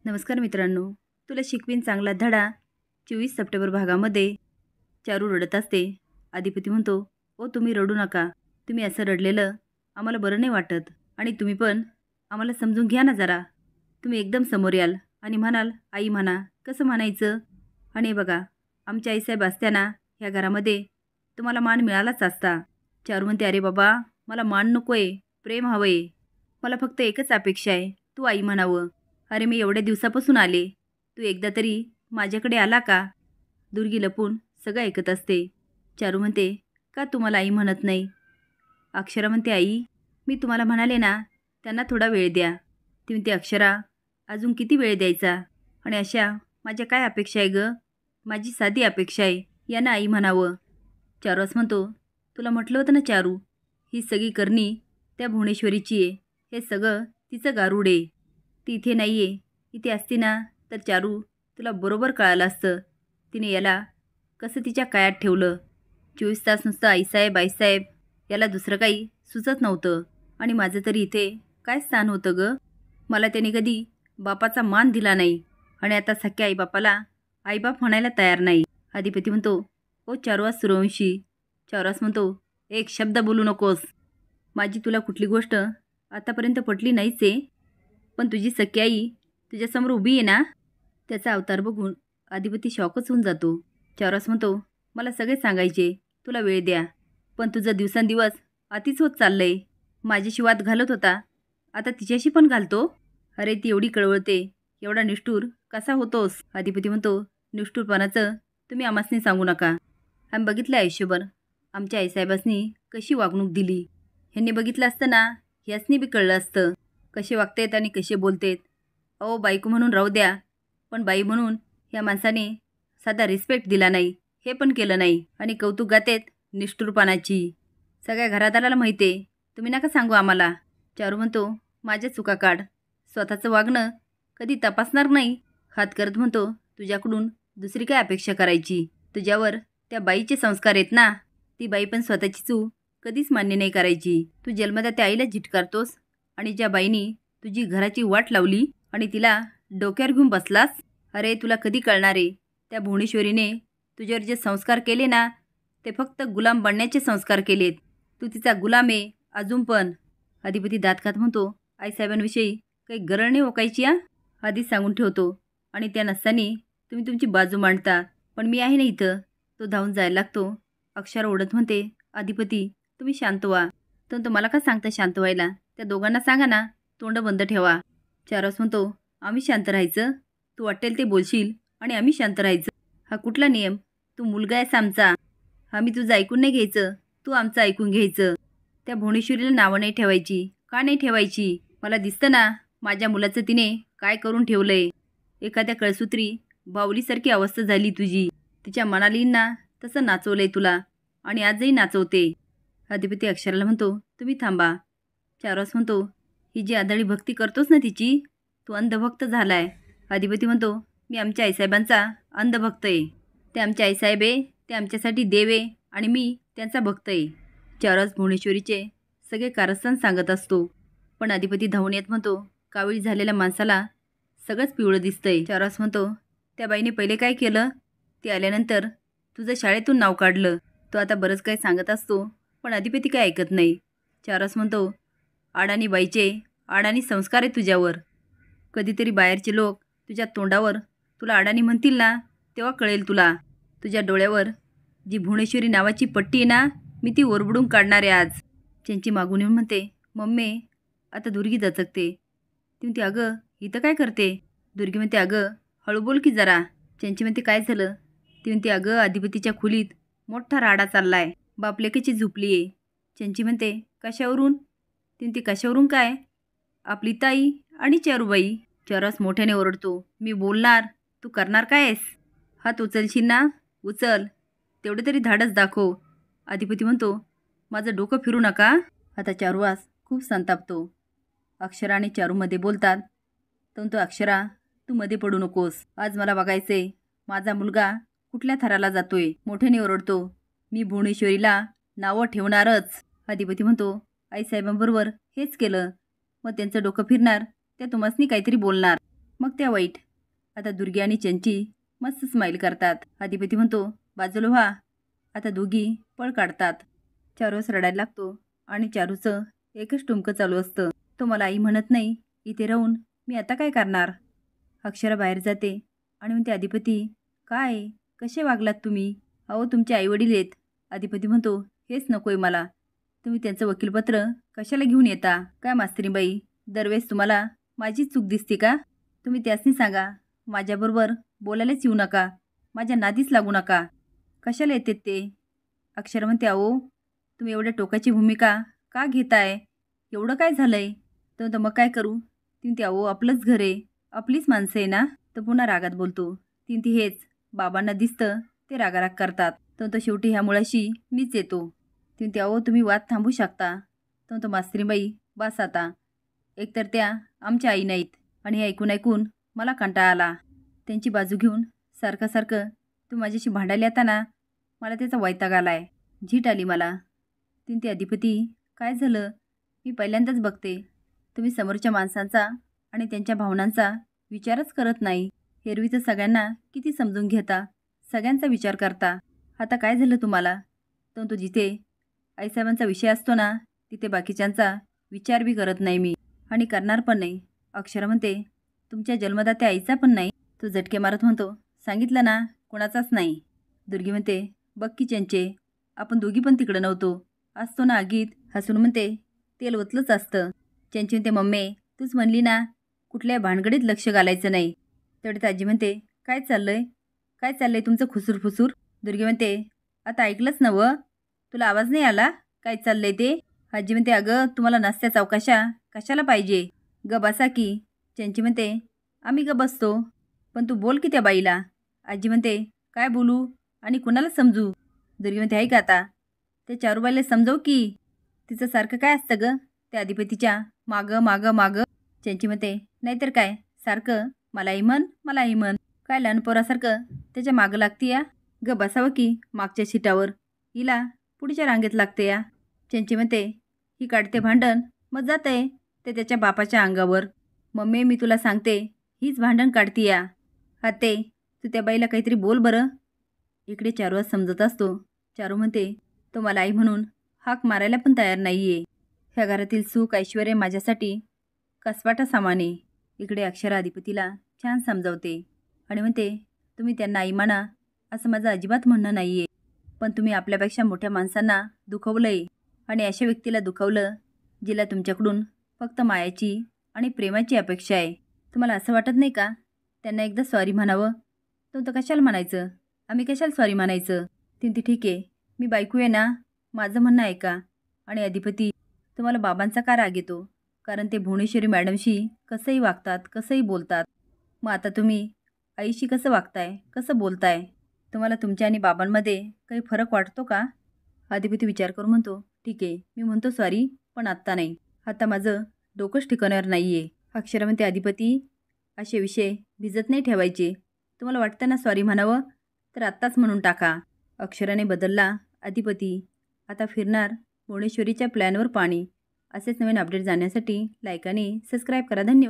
नमस्कार मित्रांनो, तुला शिकवीन चांगला धडा 24 सप्टेंबर भागामध्ये चारू रडत असते. अधिपती म्हणतो, ओ तुम्ही रडू नका. तुम्ही असं रडलेलं आम्हाला बरं नाही वाटत आणि तुम्ही पण आम्हाला समजून घ्या ना जरा. तुम्ही एकदम समोर याल आणि म्हणाल आई म्हणा. कसं म्हणायचं? आणि हे बघा, आमच्या आईसाहेब असत्याना ह्या घरामध्ये तुम्हाला मान मिळालाच असता. चारू म्हणते, अरे बाबा मला मान नको आहे, प्रेम हवं आहे. मला फक्त एकच अपेक्षा आहे, तू आई म्हणावं. अरे मी एवढ्या दिवसापासून आले, तू एकदा तरी माझ्याकडे आला का? दुर्गी लपून सगळं ऐकत असते. चारू म्हणते, का तुम्हाला आई म्हणत नाही? अक्षरा म्हणते, आई मी तुम्हाला म्हणाले ना, त्यांना थोडा वेळ द्या. ती म्हणते, अक्षरा अजून किती वेळ द्यायचा? आणि अशा माझ्या काय अपेक्षा आहे ग? माझी साधी अपेक्षा आहे, यांना आई म्हणावं. चारूच म्हणतो, तुला म्हटलं होतं ना चारू, ही सगळी करणी त्या भुवनेश्वरीची आहे. हे सगळं तिचं गारुड आहे. ती इथे नाही आहे. इथे असती ना तर चारू तुला बरोबर कळालं असतं. तिने याला कसं तिच्या कायात ठेवलं. 24 तास नुसतं आईसाहेब आईसाहेब, याला दुसरं काही सुचत नव्हतं. आणि माझं तरी इथे काय स्थान होतं ग? मला त्याने कधी बापाचा मान दिला नाही आणि आता सख्या आईबापाला आईबाप म्हणायला तयार नाही. अधिपती म्हणतो, ओ चारुवास सूर्यवंशी. चारुवास म्हणतो, एक शब्द बोलू नकोस. माझी तुला कुठली गोष्ट आतापर्यंत पटली नाहीच आहे, पण तुझी सख्खी आई तुझ्यासमोर उभी आहे ना? त्याचा अवतार बघून अधिपती शॉकच होऊन जातो. चारुवास म्हणतो, मला सगळे सांगायचे, तुला वेळ द्या, पण तुझं दिवसेंदिवस अतिच होत चाललंय. माझ्याशी वाद घालत होता, आता तिच्याशी पण घालतो. अरे ती एवढी कळवळते, एवढा निष्ठूर कसा होतोस? अधिपती म्हणतो, निष्ठूरपणाचं तुम्ही आम्हासनी सांगू नका. आम्ही बघितलं आयुष्यभर आमच्या आईसाहेबांनी कशी वागणूक दिली. ह्यांनी बघितलं असतं ना, ह्यासनी बी कळलं असतं कसे वागतेत आणि कसे बोलतेत. अहो बायको म्हणून राहू द्या, पण बाई म्हणून ह्या माणसाने साधा रिस्पेक्ट दिला नाही, हे पण केलं नाही. आणि कौतुक गातेत निष्ठुरपणाची. सगळ्या घरादाराला माहिती आहे, तुम्ही नका सांगू आम्हाला. चारू म्हणतो, माझ्या चुका काढ. स्वतःचं वागणं कधी तपासणार नाही. हात करत म्हणतो, तुझ्याकडून दुसरी काय अपेक्षा करायची? तुझ्यावर त्या बाईचे संस्कार आहेत ना. ती बाई पण स्वतःची चूक कधीच मान्य नाही करायची. तू जन्मदा त्या आईला झिटकारतोस आणि ज्या बाईनी तुझी घराची वाट लावली आणि तिला डोक्यावर घेऊन बसलास. अरे तुला कधी कळणार आहे, त्या भुवनेश्वरीने तुझ्यावर जे संस्कार केले ना, ते फक्त गुलाम बनण्याचे संस्कार केलेत. तू तिचा गुलाम आहे अजून पण. अधिपती दात खात म्हणतो, आईसाहेबांविषयी काही गरळ नाही ओकायची हा, आधीच सांगून ठेवतो. आणि त्या नसताना तुम्ही तुमची बाजू मांडता, पण मी आहे ना इथं. तो धावून जायला लागतो. अक्षरा ओढत म्हणते, अधिपती तुम्ही शांत व्हा. तर मला का सांगता शांत व्हायला? त्या दोघांना सांगा ना तोंड बंद ठेवा. चारस म्हणतो, आम्ही शांत राहायचं? तू वाटेल ते बोलशील आणि आम्ही शांत राहायचं? हा कुठला नियम? तू मुलगा आहेस आमचा, आम्ही तुझं ऐकून नाही घ्यायचं, तू आमचं ऐकून घ्यायचं. त्या भुवनेश्वरीला नावं नाही ठेवायची. का नाही ठेवायची? मला दिसतं ना माझ्या मुलाचं तिने काय करून ठेवलंय. एखाद्या कळसूत्री बावलीसारखी अवस्था झाली तुझी. तिच्या मनालींना तसं नाचवलंय तुला आणि आजही नाचवते. अधिपती अक्षराला म्हणतो, तुम्ही थांबा. चारवास म्हणतो, ही जी आदळी भक्ती करतोस ना तिची, तू अंधभक्त झालाय. अधिपती म्हणतो, मी आमच्या आईसाहेबांचा अंधभक्त आहे. ते आमचे आईसाहेब आहे, ते आमच्यासाठी देव आहे आणि मी त्यांचा भक्त आहे. चारवास भुवनेश्वरीचे सगळे कारस्थान सांगत असतो, पण अधिपती धावून येत म्हणतो, कावीळ झालेल्या माणसाला सगळंच पिवळं दिसतंय. चारवास म्हणतो, त्या बाईने पहिले काय केलं? ती आल्यानंतर तुझं शाळेतून नाव काढलं. तो आता बरंच काही सांगत असतो, पण अधिपती काय ऐकत नाही. चारवास म्हणतो, अडाणी बाईचे अडाणी संस्कार आहे तुझ्यावर. कधीतरी बाहेरचे लोक तुझ्या तोंडावर तुला अडाणी म्हणतील ना, तेव्हा कळेल तुला. तुझ्या डोळ्यावर जी भुवनेश्वरी नावाची पट्टी आहे ना, मी ती ओरबडून काढणार आहे आज. त्यांची मागून येऊन म्हणते, मम्मी आता दुर्गी दचकते. ती म्हणते, अगं इथं काय करते? दुर्गी म्हणते, अगं हळू बोल की जरा. त्यांची म्हणते, काय झालं? ती म्हणते, अगं अधिपतीच्या खोलीत मोठा राडा चाललाय, बापलेकीची झुपली आहे. त्यांची म्हणते, कशावरून? ती म्हणते, कशावरून काय? आपली ताई आणि चारूबाई. चारवास मोठ्याने ओरडतो, मी बोलणार, तू करणार काय आहेस? हात उचलशील ना, उचल, तेवढे तरी धाडस दाखव. अधिपती म्हणतो, माझं डोकं फिरू नका. आता चारुवास खूप संतापतो. अक्षरा आणि चारूमध्ये बोलतात, तर तो अक्षरा तू मध्ये पडू नकोस. आज मला बघायचे माझा मुलगा कुठल्या थराला जातोय. मोठ्याने ओरडतो, मी भुवनेश्वरीला नावं ठेवणारच. अधिपती म्हणतो, आईसाहेबांबरोबर हेच केलं, मग त्यांचं डोकं फिरणार, त्या तुम्हासनी काहीतरी बोलणार. मग त्या वाईट. आता दुर्गी आणि चंची मस्त स्माईल करतात. अधिपती म्हणतो, बाजूला व्हा. आता दोघी पळ काढतात. चारूस रडायला लागतो आणि चारूचं एकच टुमकं चालू असतं. तो मला आई म्हणत नाही. इथे राहून मी आता काय करणार? अक्षरा बाहेर जाते आणि म्हणते, अधिपती काय, कसे वागलात तुम्ही? अहो, तुमचे आईवडील आहेत. अधिपती म्हणतो, हेच नकोय मला. तुम्ही त्यांचं वकीलपत्र कशाला घेऊन येता? काय मास्तरीबाई, दरवेळेस तुम्हाला माझीच चूक दिसते का? तुम्ही त्यासनी सांगा, माझ्याबरोबर बोलायलाच येऊ नका, माझ्या नादीच लागू नका. कशाला येतात ते? अक्षरा म्हणते, अहो, तुम्ही एवढ्या टोकाची भूमिका का घेताय? एवढं काय झालंय? तर मग काय करू? ती अहो, आपलंच घर आहे, आपलीच माणसं आहे ना. तर पुन्हा रागात बोलतो. ती हेच बाबांना दिसतं, ते रागाराग करतात. तर शेवटी ह्या मुळाशी मीच येतो. ती अहो, तुम्ही वाद थांबू शकता. तर मास्तरीबाई, बस आता. एकतर त्या आमच्या आई नाहीत आणि हे ऐकून ऐकून मला कंटाळा आला. त्यांची बाजू घेऊन सारखं तू माझ्याशी भांडायला येताना मला त्याचा वैताग आलाय. झीट आली मला. ती अधिपती, काय झालं? मी पहिल्यांदाच बघते तुम्ही समोरच्या माणसांचा आणि त्यांच्या भावनांचा विचारच करत नाही. एरवी तर सगळ्यांना किती समजून घेता, सगळ्यांचा विचार करता. आता काय झालं तुम्हाला? तो जिथे आईसाहेबांचा विषय असतो ना, तिथे बाकीच्यांचा विचार बी करत नाही मी आणि करणार पण नाही. अक्षरा म्हणते, तुमच्या जन्मदात्या आईचा पण नाही? तो झटके मारत म्हणतो, सांगितलं ना, कोणाचाच नाही. दुर्गी म्हणते, बघ की चंचे, आपण दोघी पण तिकडं नव्हतो, असतो ना आगीत. हसून म्हणते, तेल ओतलंच असतं. चंची म्हणते, मम्मी तूच म्हणली ना, कुठल्या भानगडीत लक्ष घालायचं नाही. तेवढे आजी म्हणते, काय चाललंय तुमचं खुसूर? दुर्गी म्हणते, आता ऐकलंच नवं, तुला आवाज नाही आला काय चाललंय ते? आजी म्हणते, अगं तुम्हाला नाश्त्या चौकाशा कशाला पाहिजे? ग बसा की. चंची म्हणते, आम्ही ग बसतो, पण तू बोल की त्या बाईला. आजी म्हणते, काय बोलू आणि कुणाला समजू? दुर्गी म्हणते, आहे का आता त्या चारूबाईला समजव की. तिचं सारखं काय असतं ग त्या अधिपतीच्या मागं. चंची म्हणते, नाहीतर काय, सारखं मलाही म्हण. काय लहान पोरासारखं त्याच्या मागं लागते या? ग बसावं की मागच्या सीटावर, हिला पुढच्या रांगेत लागते या. चंची म्हणते, ही काढते भांडण, मग जाते ते त्याच्या बापाच्या अंगावर. मम्मी मी तुला सांगते, हीच भांडण काढती या. हाते, तू त्या बाईला काहीतरी बोल बरं. इकडे चारू समजत असतो. चारू म्हणते, तो मला आई म्हणून हाक मारायला पण तयार नाहीये. ह्या घरातील सुख ऐश्वर्य माझ्यासाठी कसवाटा सामाने. इकडे अक्षरा अधिपतीला छान समजावते आणि म्हणते, तुम्ही त्यांना आई म्हणा असं माझं अजिबात म्हणणं नाहीये, पण तुम्ही आपल्यापेक्षा मोठ्या माणसांना दुखवलंय आणि अशा व्यक्तीला दुखवलं जिला तुमच्याकडून फक्त मायाची आणि प्रेमाची अपेक्षा आहे. तुम्हाला असं वाटत नाही का त्यांना एकदा सॉरी म्हणावं? तर कशाला म्हणायचं? आम्ही कशाला सॉरी म्हणायचं? ती ठीक आहे, मी बायको आहे ना, माझं म्हणणं ऐका. आणि अधिपती, तुम्हाला बाबांचा का राग येतो? कारण ते भुवनेश्वरी मॅडमशी कसंही वागतात, कसंही बोलतात. मग आता तुम्ही आईशी कसं वागताय, कसं बोलताय? तुम्हाला तुमच्या आणि बाबांमध्ये काही फरक वाटतो का? अधिपती विचार करून म्हणतो, ठीक आहे, मी म्हणतो सॉरी, पण आत्ता नाही. आता माझं डोकंच ठिकाणावर नाही आहे. अक्षरा म्हणते, अधिपती असे विषय भिजत नाही ठेवायचे. तुम्हाला वाटतं ना सॉरी म्हणावं, तर आत्ताच म्हणून टाका. अक्षराने बदलला अधिपती. आता फिरणार भुवनेश्वरीच्या प्लॅनवर पाणी. असेच नवीन अपडेट जाण्यासाठी लाईक आणि सबस्क्राईब करा. धन्यवाद.